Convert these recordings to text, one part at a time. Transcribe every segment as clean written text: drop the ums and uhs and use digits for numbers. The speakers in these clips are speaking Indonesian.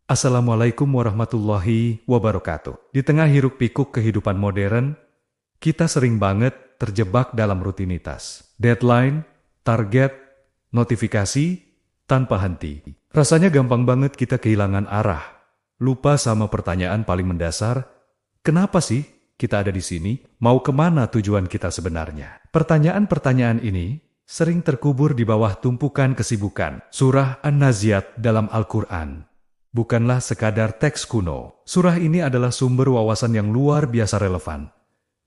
Assalamualaikum warahmatullahi wabarakatuh. Di tengah hiruk-pikuk kehidupan modern, kita sering banget terjebak dalam rutinitas. Deadline, target, notifikasi, tanpa henti. Rasanya gampang banget kita kehilangan arah. Lupa sama pertanyaan paling mendasar, kenapa sih kita ada di sini? Mau kemana tujuan kita sebenarnya? Pertanyaan-pertanyaan ini sering terkubur di bawah tumpukan kesibukan. Surah An-Naziat dalam Al-Quran bukanlah sekadar teks kuno. Surah ini adalah sumber wawasan yang luar biasa relevan,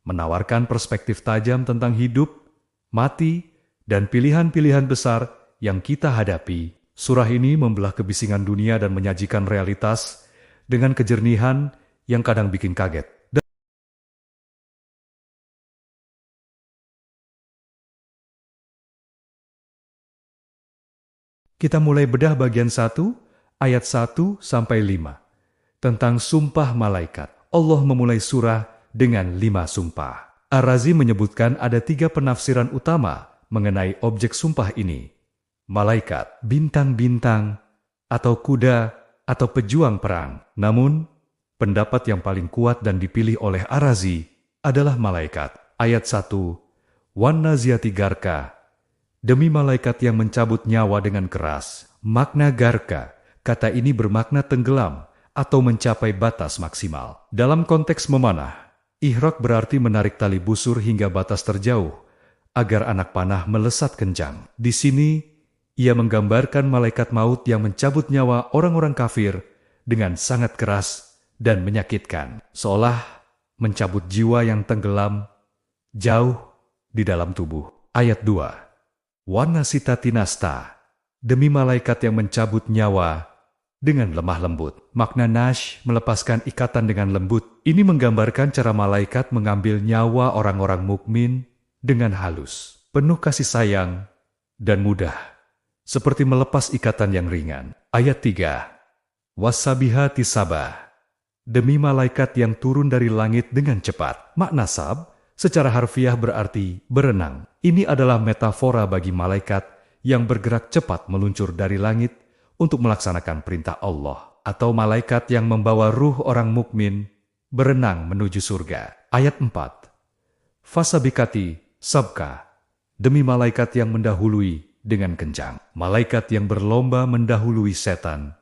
menawarkan perspektif tajam tentang hidup, mati, dan pilihan-pilihan besar yang kita hadapi. Surah ini membelah kebisingan dunia dan menyajikan realitas dengan kejernihan yang kadang bikin kaget. Kita mulai bedah bagian 1, ayat 1 sampai 5. Tentang sumpah malaikat. Allah memulai surah dengan 5 sumpah. Ar-Razi menyebutkan ada 3 penafsiran utama mengenai objek sumpah ini. Malaikat, bintang-bintang, atau kuda, atau pejuang perang. Namun, pendapat yang paling kuat dan dipilih oleh Ar-Razi adalah malaikat. Ayat 1, Wan-Naziati Garka, demi malaikat yang mencabut nyawa dengan keras. Makna garka, kata ini bermakna tenggelam atau mencapai batas maksimal. Dalam konteks memanah, ihraq berarti menarik tali busur hingga batas terjauh, agar anak panah melesat kencang. Di sini, ia menggambarkan malaikat maut yang mencabut nyawa orang-orang kafir dengan sangat keras dan menyakitkan, seolah mencabut jiwa yang tenggelam jauh di dalam tubuh. Ayat 2. Wanasitatinasta, demi malaikat yang mencabut nyawa dengan lemah lembut. Makna nash, melepaskan ikatan dengan lembut. Ini menggambarkan cara malaikat mengambil nyawa orang-orang mukmin dengan halus, penuh kasih sayang, dan mudah, seperti melepas ikatan yang ringan. Ayat 3. Wasabihati sabah, demi malaikat yang turun dari langit dengan cepat. Makna sab secara harfiah berarti berenang. Ini adalah metafora bagi malaikat yang bergerak cepat meluncur dari langit untuk melaksanakan perintah Allah, atau malaikat yang membawa ruh orang mukmin berenang menuju surga. Ayat 4. Fasabikati sabka, demi malaikat yang mendahului dengan kencang. Malaikat yang berlomba mendahului setan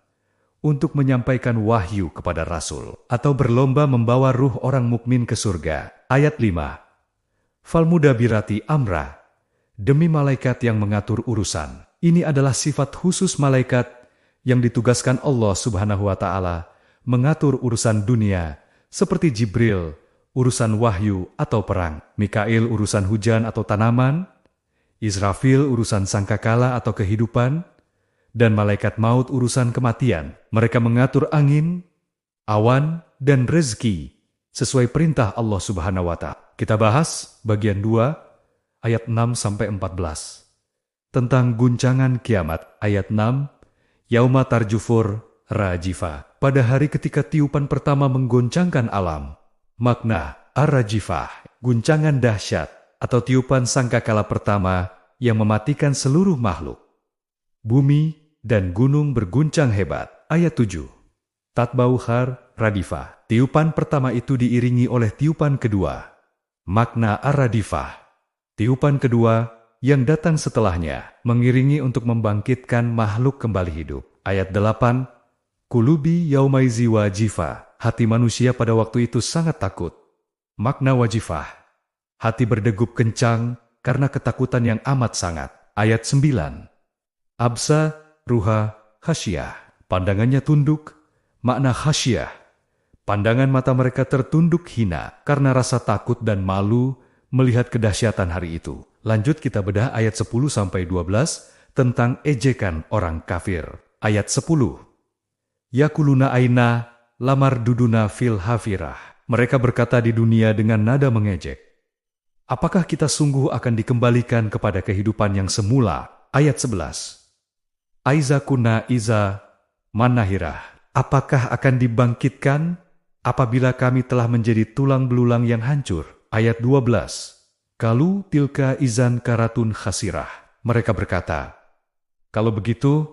untuk menyampaikan wahyu kepada Rasul, atau berlomba membawa ruh orang mukmin ke surga. Ayat 5. Falmudabirati amra, demi malaikat yang mengatur urusan. Ini adalah sifat khusus malaikat yang ditugaskan Allah Subhanahu wa Ta'ala mengatur urusan dunia, seperti Jibril, urusan wahyu atau perang, Mikail urusan hujan atau tanaman, Israfil urusan sangkakala atau kehidupan, dan malaikat maut urusan kematian. Mereka mengatur angin, awan, dan rezeki sesuai perintah Allah Subhanahu wa Ta'ala. Kita bahas bagian 2, ayat 6 sampai 14. Tentang guncangan kiamat. Ayat 6, Yauma tarjufur rajifa, pada hari ketika tiupan pertama menggoncangkan alam. Makna ar-rajifah, guncangan dahsyat atau tiupan sangkakala pertama yang mematikan seluruh makhluk. Bumi dan gunung berguncang hebat. Ayat 7. Tatbauhar radifah, tiupan pertama itu diiringi oleh tiupan kedua. Makna ar-radifah, tiupan kedua yang datang setelahnya, mengiringi untuk membangkitkan makhluk kembali hidup. Ayat 8. Kulubi yaumaizi wajifa, hati manusia pada waktu itu sangat takut. Makna wajifah, hati berdegup kencang karena ketakutan yang amat sangat. Ayat 9. Absa ruha khasyah, pandangannya tunduk. Makna khasyah, pandangan mata mereka tertunduk hina karena rasa takut dan malu melihat kedahsyatan hari itu. Lanjut kita bedah ayat 10-12 tentang ejekan orang kafir. Ayat 10. Yakuluna aina lamar duduna fil hafirah. Mereka berkata di dunia dengan nada mengejek, apakah kita sungguh akan dikembalikan kepada kehidupan yang semula? Ayat 11. Aiza kuna iza manahirah, apakah akan dibangkitkan apabila kami telah menjadi tulang belulang yang hancur? Ayat 12. Kalu tilka izan karatun khasirah. Mereka berkata, kalau begitu,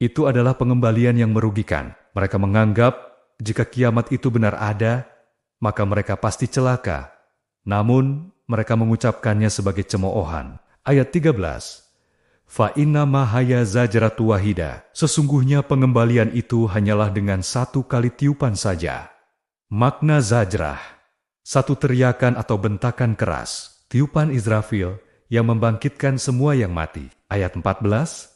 Itu adalah pengembalian yang merugikan. Mereka menganggap jika kiamat itu benar ada, maka mereka pasti celaka. Namun, mereka mengucapkannya sebagai cemoohan. Ayat 13. Fa inna ma haya zajratu wahida. Sesungguhnya pengembalian itu hanyalah dengan satu kali tiupan saja. Makna zajrah, satu teriakan atau bentakan keras, tiupan Israfil yang membangkitkan semua yang mati. Ayat 14.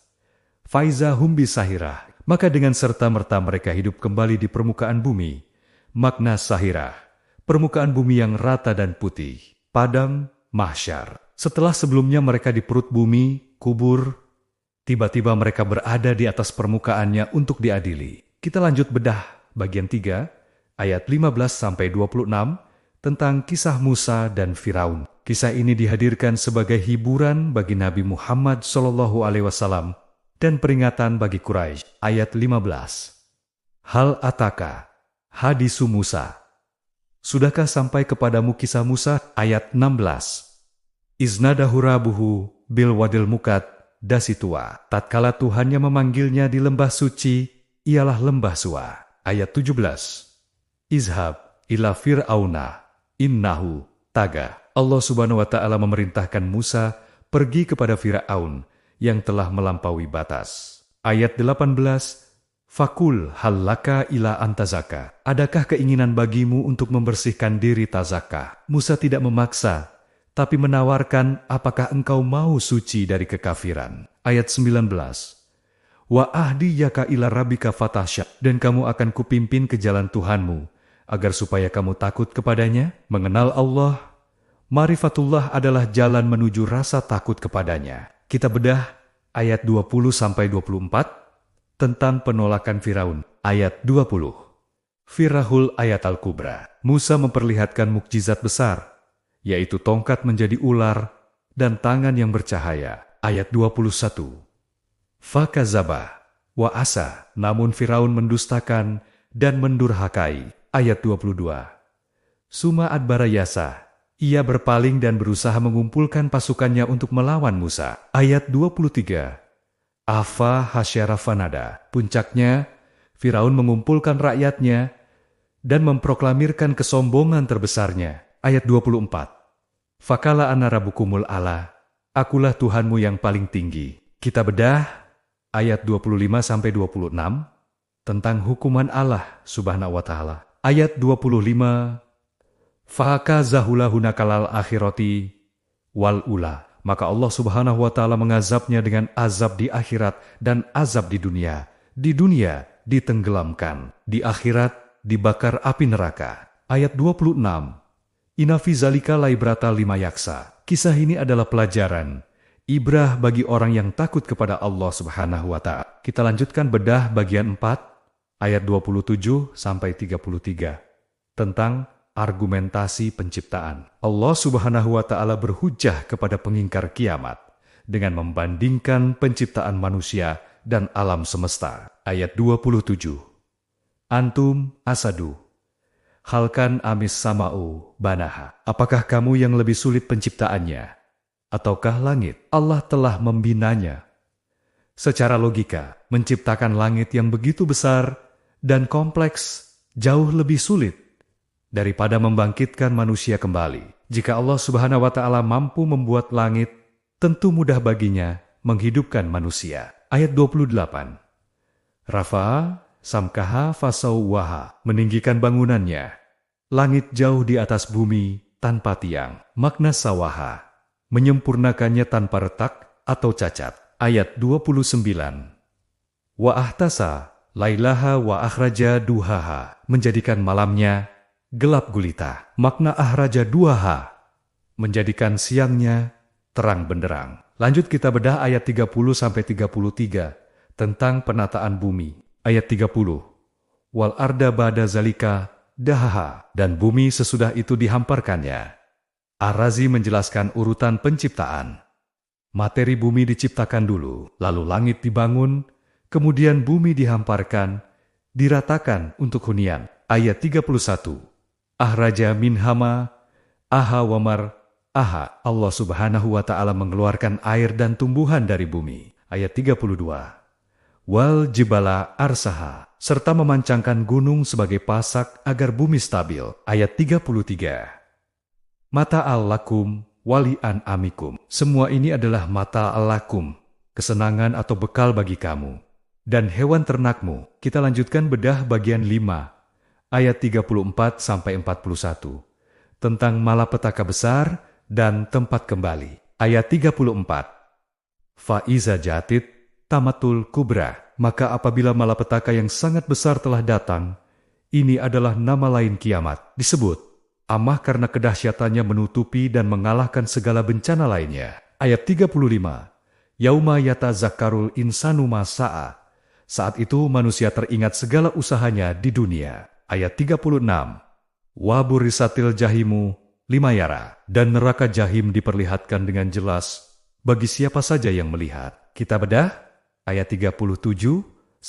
Faiza hum bisahirah. Maka dengan serta-merta mereka hidup kembali di permukaan bumi. Makna sahirah, permukaan bumi yang rata dan putih. Padang, mahsyar. Setelah sebelumnya mereka di perut bumi, kubur, tiba-tiba mereka berada di atas permukaannya untuk diadili. Kita lanjut bedah bagian 3, ayat 15-26, tentang kisah Musa dan Firaun. Kisah ini dihadirkan sebagai hiburan bagi Nabi Muhammad SAW dan peringatan bagi Quraisy. Ayat 15. Hal ataka, hadisu Musa. Sudahkah sampai kepadamu kisah Musa? Ayat 16. Iznadahu rabuhu bil wadil mukat dasitua. Tatkala Tuhannya memanggilnya di lembah suci, ialah lembah Suwa. Ayat 17. Izhab ila fir'auna innahu taga. Allah subhanahu wa ta'ala memerintahkan Musa pergi kepada Fir'aun yang telah melampaui batas. Ayat 18. Fakul hallaka ila antazaka. Adakah keinginan bagimu untuk membersihkan diri tazakah? Musa tidak memaksa, tapi menawarkan apakah engkau mau suci dari kekafiran. Ayat 19. Wa ahdiyaka ila rabbika fatasya. Dan kamu akan kupimpin ke jalan Tuhanmu, agar supaya kamu takut kepadanya. Mengenal Allah, marifatullah adalah jalan menuju rasa takut kepadanya. Kita bedah ayat 20-24 tentang penolakan Firaun. Ayat 20. Firahul ayat al-kubra. Musa memperlihatkan mukjizat besar, yaitu tongkat menjadi ular dan tangan yang bercahaya. Ayat 21. Fakazaba wa asa. Namun Firaun mendustakan dan mendurhakai. Ayat 22. Suma adbara yasa. Ia berpaling dan berusaha mengumpulkan pasukannya untuk melawan Musa. Ayat 23. Afa hasyara fanada. Puncaknya, Firaun mengumpulkan rakyatnya dan memproklamirkan kesombongan terbesarnya. Ayat 24. Fakala ana rabbukumul ala. Akulah Tuhanmu yang paling tinggi. Kita bedah ayat 25-26 tentang hukuman Allah subhanahu wa ta'ala. Ayat 25. Fahaka zahulahuna kalal akhirati wal ula. Maka Allah subhanahu wa ta'ala mengazabnya dengan azab di akhirat dan azab di dunia. Di dunia ditenggelamkan, di akhirat dibakar api neraka. Ayat 26. Inna fi zalika laibrata lima yaksa. Kisah ini adalah pelajaran, ibrah bagi orang yang takut kepada Allah subhanahu wa ta'ala. Kita lanjutkan bedah bagian 4, ayat 27-33, tentang argumentasi penciptaan. Allah subhanahu wa ta'ala berhujjah kepada pengingkar kiamat dengan membandingkan penciptaan manusia dan alam semesta. Ayat 27. Antum asadu halkan amis sama'u banaha. Apakah kamu yang lebih sulit penciptaannya, ataukah langit? Allah telah membinanya. Secara logika, menciptakan langit yang begitu besar dan kompleks jauh lebih sulit daripada membangkitkan manusia kembali. Jika Allah subhanahu wa ta'ala mampu membuat langit, tentu mudah baginya menghidupkan manusia. Ayat 28. Rafa'a samkaha fasawwaha. Meninggikan bangunannya. Langit jauh di atas bumi tanpa tiang. Makna sawaha. Menyempurnakannya tanpa retak atau cacat. Ayat 29. Wa ahtasa lailaha wa akhraja duhaha. Menjadikan malamnya gelap gulita. Makna ahraja duhaha. Menjadikan siangnya terang benderang. Lanjut kita bedah ayat 30-33 tentang penataan bumi. Ayat 30. Wal arda ba'da zalika dahaha. Dan bumi sesudah itu dihamparkannya. Ar-Razi menjelaskan urutan penciptaan. Materi bumi diciptakan dulu, lalu langit dibangun, kemudian bumi dihamparkan, diratakan untuk hunian. Ayat 31. Ahraja minhama aha wamar aha. Allah subhanahu wa ta'ala mengeluarkan air dan tumbuhan dari bumi. Ayat 32. wal jibala arsaha, serta memancangkan gunung sebagai pasak agar bumi stabil. Ayat 33. Mata'al lakum wali an'amikum. Semua ini adalah mata'al lakum, kesenangan atau bekal bagi kamu dan hewan ternakmu. Kita lanjutkan bedah bagian 5, ayat 34-41, tentang malapetaka besar dan tempat kembali. Ayat 34. Fa'iza jatid tamatul kubra. Maka apabila malapetaka yang sangat besar telah datang, ini adalah nama lain kiamat, disebut amah karena kedahsyatannya menutupi dan mengalahkan segala bencana lainnya. Ayat 35. Yauma yatazakkarul insanu ma sa'a. Saat itu manusia teringat segala usahanya di dunia. Ayat 36. Waburisatil jahimu limayara. Dan neraka jahim diperlihatkan dengan jelas bagi siapa saja yang melihat. Kita bedah ayat 37-41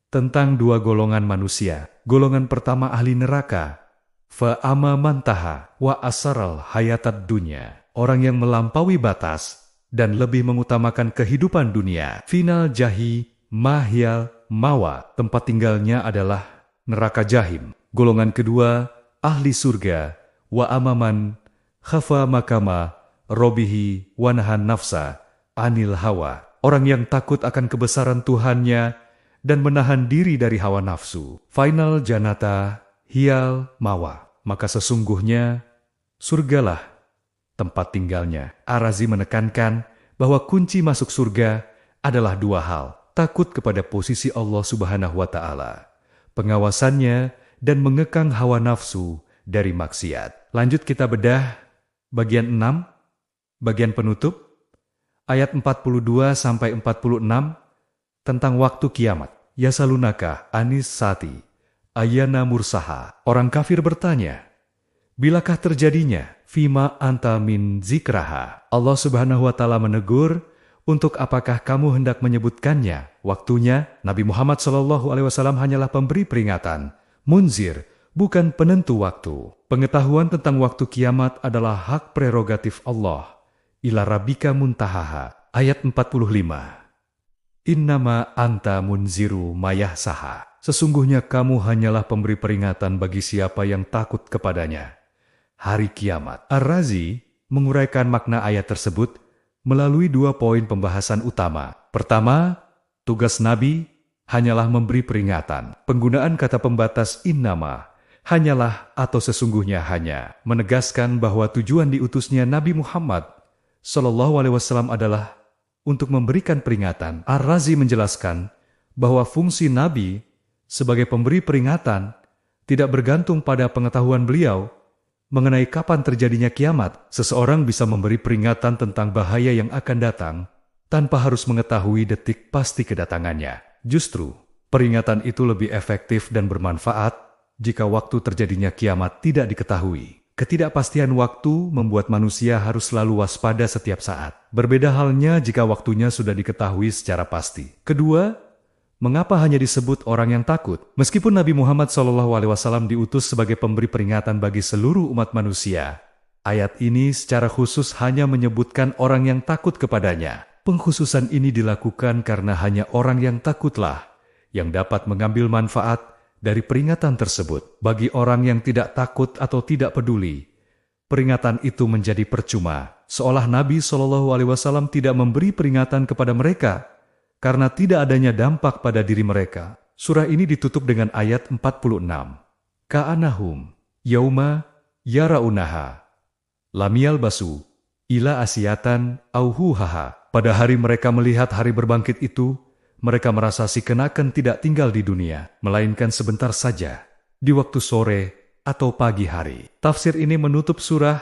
tentang dua golongan manusia. Golongan pertama ahli neraka. Fa'ama mantaha wa asaral hayatad dunya. Orang yang melampaui batas dan lebih mengutamakan kehidupan dunia. Final jahi mahyal mawa. Tempat tinggalnya adalah neraka jahim. Golongan kedua ahli surga. Wa amaman khafa makama robihi wanahan nafsa anil hawa. Orang yang takut akan kebesaran Tuhannya dan menahan diri dari hawa nafsu. Final janata hial mawa. Maka sesungguhnya surgalah tempat tinggalnya. Ar-Razi menekankan bahwa kunci masuk surga adalah dua hal. Takut kepada posisi Allah Subhanahu wa Ta'ala, pengawasannya, dan mengekang hawa nafsu dari maksiat. Lanjut kita bedah bagian 6, bagian penutup. Ayat 42-46 tentang waktu kiamat. Yasalunaka anis sati ayana mursaha. Orang kafir bertanya, bilakah terjadinya? Fima anta min zikraha. Allah Subhanahu wa Ta'ala menegur, untuk apakah kamu hendak menyebutkannya? Waktunya, Nabi Muhammad SAW hanyalah pemberi peringatan, munzir, bukan penentu waktu. Pengetahuan tentang waktu kiamat adalah hak prerogatif Allah. Ila rabbika muntahaha. Ayat 45. Innama anta munziru mayahsaha. Sesungguhnya kamu hanyalah pemberi peringatan bagi siapa yang takut kepadanya. Hari kiamat. Ar-Razi menguraikan makna ayat tersebut melalui 2 poin pembahasan utama. Pertama, tugas Nabi hanyalah memberi peringatan. Penggunaan kata pembatas innama, hanyalah atau sesungguhnya hanya, menegaskan bahwa tujuan diutusnya Nabi Muhammad SAW adalah untuk memberikan peringatan. Ar-Razi menjelaskan bahwa fungsi Nabi sebagai pemberi peringatan tidak bergantung pada pengetahuan beliau mengenai kapan terjadinya kiamat. Seseorang bisa memberi peringatan tentang bahaya yang akan datang tanpa harus mengetahui detik pasti kedatangannya. Justru, peringatan itu lebih efektif dan bermanfaat jika waktu terjadinya kiamat tidak diketahui. Ketidakpastian waktu membuat manusia harus selalu waspada setiap saat. Berbeda halnya jika waktunya sudah diketahui secara pasti. Kedua, mengapa hanya disebut orang yang takut? Meskipun Nabi Muhammad SAW diutus sebagai pemberi peringatan bagi seluruh umat manusia, ayat ini secara khusus hanya menyebutkan orang yang takut kepadanya. Pengkhususan ini dilakukan karena hanya orang yang takutlah yang dapat mengambil manfaat dari peringatan tersebut. Bagi orang yang tidak takut atau tidak peduli, peringatan itu menjadi percuma, seolah Nabi SAW tidak memberi peringatan kepada mereka karena tidak adanya dampak pada diri mereka. Surah ini ditutup dengan ayat 46. Ka'anahum yauma yaraunaha lam yalbasu ila asyatan auhuhaha. Pada hari mereka melihat hari berbangkit itu, mereka merasa si kenakan tidak tinggal di dunia, melainkan sebentar saja, di waktu sore atau pagi hari. Tafsir ini menutup surah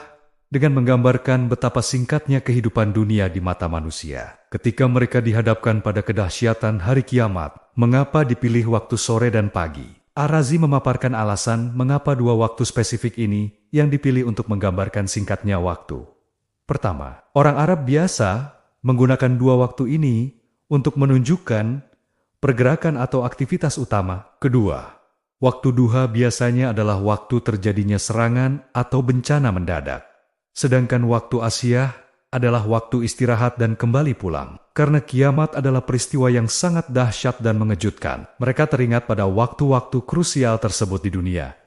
dengan menggambarkan betapa singkatnya kehidupan dunia di mata manusia. Ketika mereka dihadapkan pada kedahsyatan hari kiamat, mengapa dipilih waktu sore dan pagi? Ar-Razi memaparkan alasan mengapa 2 waktu spesifik ini yang dipilih untuk menggambarkan singkatnya waktu. Pertama, orang Arab biasa menggunakan 2 waktu ini untuk menunjukkan pergerakan atau aktivitas utama. Kedua, waktu duha biasanya adalah waktu terjadinya serangan atau bencana mendadak. Sedangkan waktu Asyah adalah waktu istirahat dan kembali pulang. Karena kiamat adalah peristiwa yang sangat dahsyat dan mengejutkan. Mereka teringat pada waktu-waktu krusial tersebut di dunia,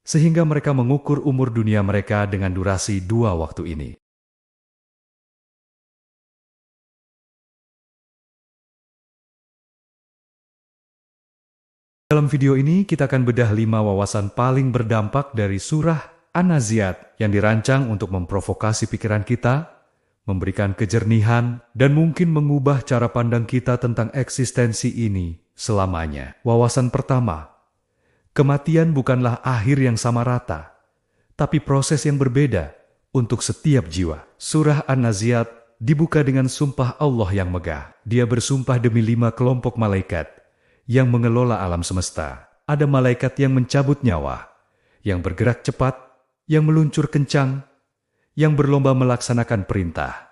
sehingga mereka mengukur umur dunia mereka dengan durasi 2 waktu ini. Dalam video ini kita akan bedah 5 wawasan paling berdampak dari surah An-Nazi'at yang dirancang untuk memprovokasi pikiran kita, memberikan kejernihan, dan mungkin mengubah cara pandang kita tentang eksistensi ini selamanya. Wawasan pertama, kematian bukanlah akhir yang sama rata, tapi proses yang berbeda untuk setiap jiwa. Surah An-Nazi'at dibuka dengan sumpah Allah yang megah. Dia bersumpah demi 5 kelompok malaikat yang mengelola alam semesta. Ada malaikat yang mencabut nyawa, yang bergerak cepat, yang meluncur kencang, yang berlomba melaksanakan perintah,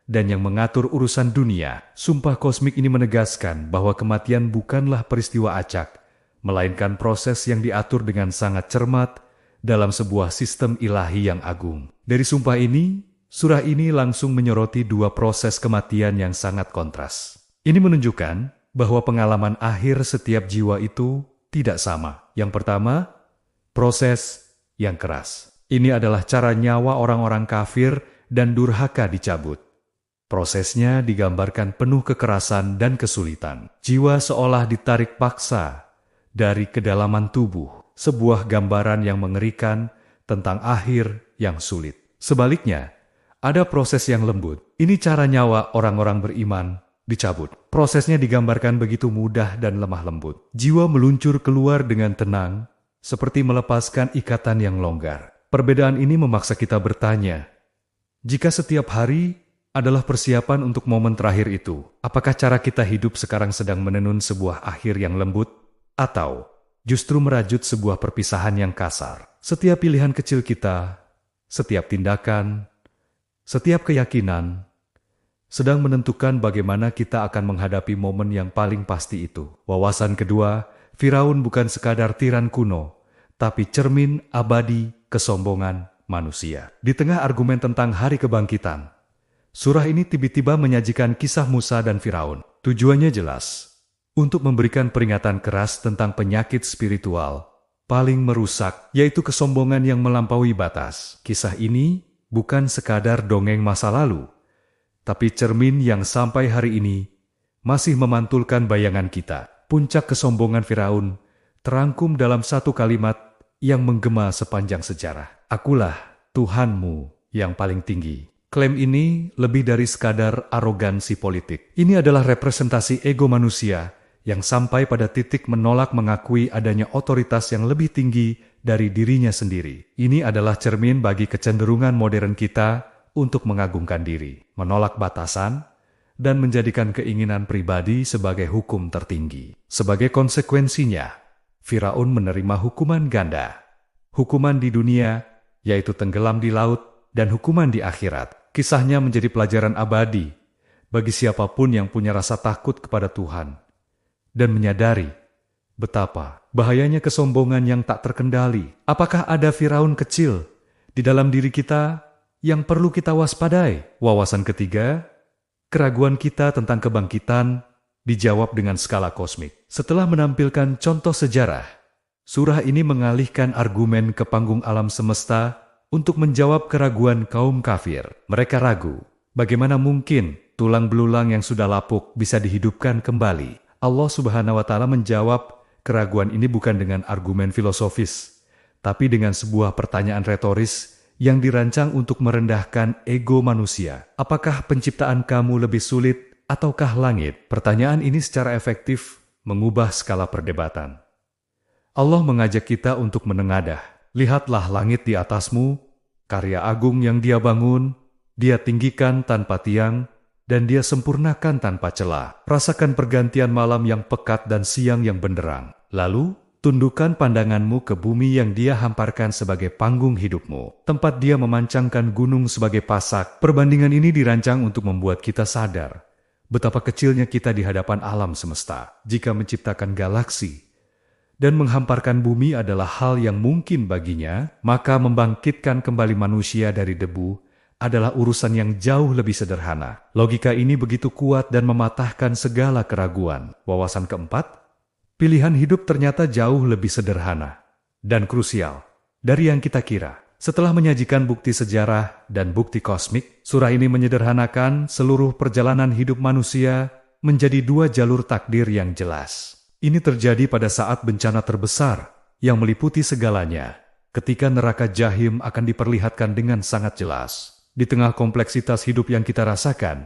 dan yang mengatur urusan dunia. Sumpah kosmik ini menegaskan bahwa kematian bukanlah peristiwa acak, melainkan proses yang diatur dengan sangat cermat dalam sebuah sistem ilahi yang agung. Dari sumpah ini, surah ini langsung menyoroti 2 proses kematian yang sangat kontras. Ini menunjukkan bahwa pengalaman akhir setiap jiwa itu tidak sama. Yang pertama, proses yang keras. Ini adalah cara nyawa orang-orang kafir dan durhaka dicabut. Prosesnya digambarkan penuh kekerasan dan kesulitan. Jiwa seolah ditarik paksa dari kedalaman tubuh, sebuah gambaran yang mengerikan tentang akhir yang sulit. Sebaliknya, ada proses yang lembut. Ini cara nyawa orang-orang beriman dicabut. Prosesnya digambarkan begitu mudah dan lemah lembut. Jiwa meluncur keluar dengan tenang, seperti melepaskan ikatan yang longgar. Perbedaan ini memaksa kita bertanya, jika setiap hari adalah persiapan untuk momen terakhir itu, apakah cara kita hidup sekarang sedang menenun sebuah akhir yang lembut, atau justru merajut sebuah perpisahan yang kasar? Setiap pilihan kecil kita, setiap tindakan, setiap keyakinan, sedang menentukan bagaimana kita akan menghadapi momen yang paling pasti itu. Wawasan kedua, Firaun bukan sekadar tiran kuno, tapi cermin abadi kesombongan manusia. Di tengah argumen tentang hari kebangkitan, surah ini tiba-tiba menyajikan kisah Musa dan Firaun. Tujuannya jelas, untuk memberikan peringatan keras tentang penyakit spiritual paling merusak, yaitu kesombongan yang melampaui batas. Kisah ini bukan sekadar dongeng masa lalu, tapi cermin yang sampai hari ini masih memantulkan bayangan kita. Puncak kesombongan Firaun terangkum dalam satu kalimat yang menggema sepanjang sejarah. Akulah Tuhanmu yang paling tinggi. Klaim ini lebih dari sekadar arogansi politik. Ini adalah representasi ego manusia yang sampai pada titik menolak mengakui adanya otoritas yang lebih tinggi dari dirinya sendiri. Ini adalah cermin bagi kecenderungan modern kita untuk mengagungkan diri, menolak batasan, dan menjadikan keinginan pribadi sebagai hukum tertinggi. Sebagai konsekuensinya, Firaun menerima hukuman ganda. Hukuman di dunia, yaitu tenggelam di laut, dan hukuman di akhirat. Kisahnya menjadi pelajaran abadi bagi siapapun yang punya rasa takut kepada Tuhan dan menyadari betapa bahayanya kesombongan yang tak terkendali. Apakah ada Firaun kecil di dalam diri kita yang perlu kita waspadai? Wawasan ketiga, keraguan kita tentang kebangkitan dijawab dengan skala kosmik. Setelah menampilkan contoh sejarah, surah ini mengalihkan argumen ke panggung alam semesta untuk menjawab keraguan kaum kafir. Mereka ragu, bagaimana mungkin tulang belulang yang sudah lapuk bisa dihidupkan kembali? Allah Subhanahu wa Ta'ala menjawab keraguan ini bukan dengan argumen filosofis, tapi dengan sebuah pertanyaan retoris yang dirancang untuk merendahkan ego manusia. Apakah penciptaan kamu lebih sulit ataukah langit? Pertanyaan ini secara efektif mengubah skala perdebatan. Allah mengajak kita untuk menengadah. Lihatlah langit di atasmu, karya agung yang Dia bangun, Dia tinggikan tanpa tiang, dan Dia sempurnakan tanpa celah. Rasakan pergantian malam yang pekat dan siang yang benderang. Lalu, tundukkan pandanganmu ke bumi yang Dia hamparkan sebagai panggung hidupmu, tempat Dia memancangkan gunung sebagai pasak. Perbandingan ini dirancang untuk membuat kita sadar betapa kecilnya kita di hadapan alam semesta. Jika menciptakan galaksi dan menghamparkan bumi adalah hal yang mungkin baginya, maka membangkitkan kembali manusia dari debu adalah urusan yang jauh lebih sederhana. Logika ini begitu kuat dan mematahkan segala keraguan. Wawasan keempat, pilihan hidup ternyata jauh lebih sederhana dan krusial dari yang kita kira. Setelah menyajikan bukti sejarah dan bukti kosmik, surah ini menyederhanakan seluruh perjalanan hidup manusia menjadi dua jalur takdir yang jelas. Ini terjadi pada saat bencana terbesar yang meliputi segalanya, ketika neraka Jahim akan diperlihatkan dengan sangat jelas. Di tengah kompleksitas hidup yang kita rasakan,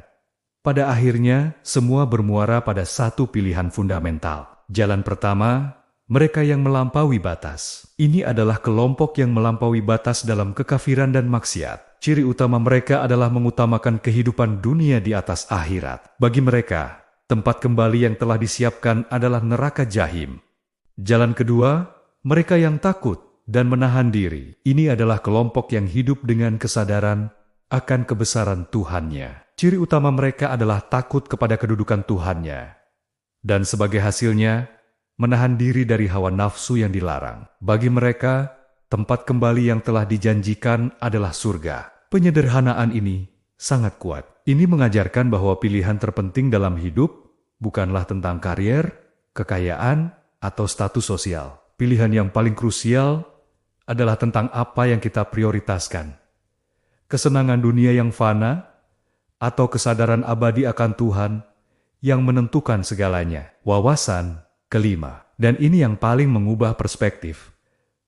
pada akhirnya semua bermuara pada satu pilihan fundamental. Jalan pertama, mereka yang melampaui batas. Ini adalah kelompok yang melampaui batas dalam kekafiran dan maksiat. Ciri utama mereka adalah mengutamakan kehidupan dunia di atas akhirat. Bagi mereka, tempat kembali yang telah disiapkan adalah neraka Jahim. Jalan kedua, mereka yang takut dan menahan diri. Ini adalah kelompok yang hidup dengan kesadaran akan kebesaran Tuhannya. Ciri utama mereka adalah takut kepada kedudukan Tuhannya. Dan sebagai hasilnya, menahan diri dari hawa nafsu yang dilarang. Bagi mereka, tempat kembali yang telah dijanjikan adalah surga. Penyederhanaan ini sangat kuat. Ini mengajarkan bahwa pilihan terpenting dalam hidup bukanlah tentang karier, kekayaan, atau status sosial. Pilihan yang paling krusial adalah tentang apa yang kita prioritaskan. Kesenangan dunia yang fana, atau kesadaran abadi akan Tuhan yang menentukan segalanya. Wawasan kelima, dan ini yang paling mengubah perspektif.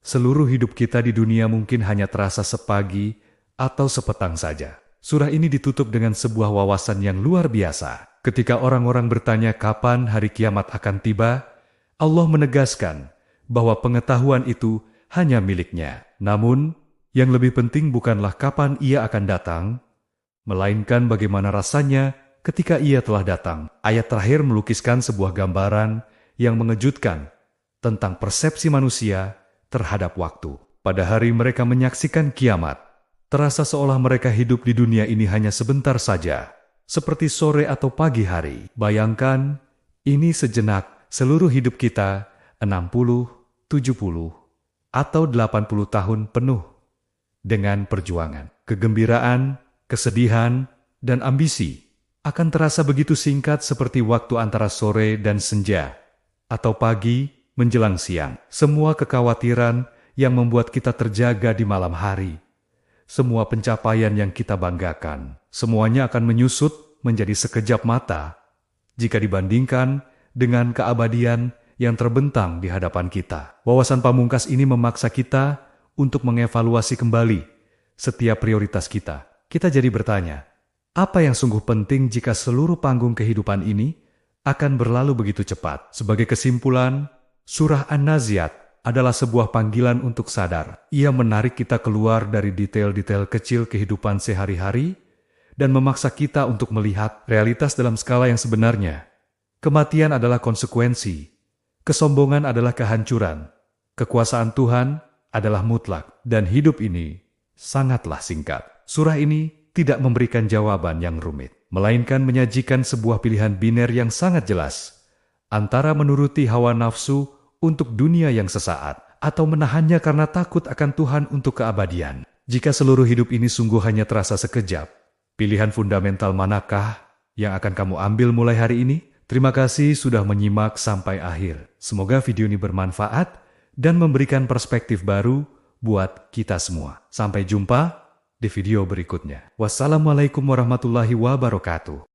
Seluruh hidup kita di dunia mungkin hanya terasa sepagi atau sepetang saja. Surah ini ditutup dengan sebuah wawasan yang luar biasa. Ketika orang-orang bertanya kapan hari kiamat akan tiba, Allah menegaskan bahwa pengetahuan itu hanya miliknya. Namun, yang lebih penting bukanlah kapan ia akan datang, melainkan bagaimana rasanya ketika ia telah datang. Ayat terakhir melukiskan sebuah gambaran yang mengejutkan tentang persepsi manusia terhadap waktu. Pada hari mereka menyaksikan kiamat, terasa seolah mereka hidup di dunia ini hanya sebentar saja, seperti sore atau pagi hari. Bayangkan, ini sejenak seluruh hidup kita, 60, 70, atau 80 tahun penuh dengan perjuangan, kegembiraan, kesedihan, dan ambisi akan terasa begitu singkat seperti waktu antara sore dan senja, atau pagi menjelang siang. Semua kekhawatiran yang membuat kita terjaga di malam hari, semua pencapaian yang kita banggakan, semuanya akan menyusut menjadi sekejap mata jika dibandingkan dengan keabadian yang terbentang di hadapan kita. Wawasan pamungkas ini memaksa kita untuk mengevaluasi kembali setiap prioritas kita. Kita jadi bertanya, apa yang sungguh penting jika seluruh panggung kehidupan ini akan berlalu begitu cepat? Sebagai kesimpulan, surah An-Naziat adalah sebuah panggilan untuk sadar. Ia menarik kita keluar dari detail-detail kecil kehidupan sehari-hari dan memaksa kita untuk melihat realitas dalam skala yang sebenarnya. Kematian adalah konsekuensi, kesombongan adalah kehancuran, kekuasaan Tuhan adalah mutlak, dan hidup ini sangatlah singkat. Surah ini tidak memberikan jawaban yang rumit, melainkan menyajikan sebuah pilihan biner yang sangat jelas, antara menuruti hawa nafsu untuk dunia yang sesaat, atau menahannya karena takut akan Tuhan untuk keabadian. Jika seluruh hidup ini sungguh hanya terasa sekejap, pilihan fundamental manakah yang akan kamu ambil mulai hari ini? Terima kasih sudah menyimak sampai akhir. Semoga video ini bermanfaat dan memberikan perspektif baru buat kita semua. Sampai jumpa di video berikutnya. Wassalamualaikum warahmatullahi wabarakatuh.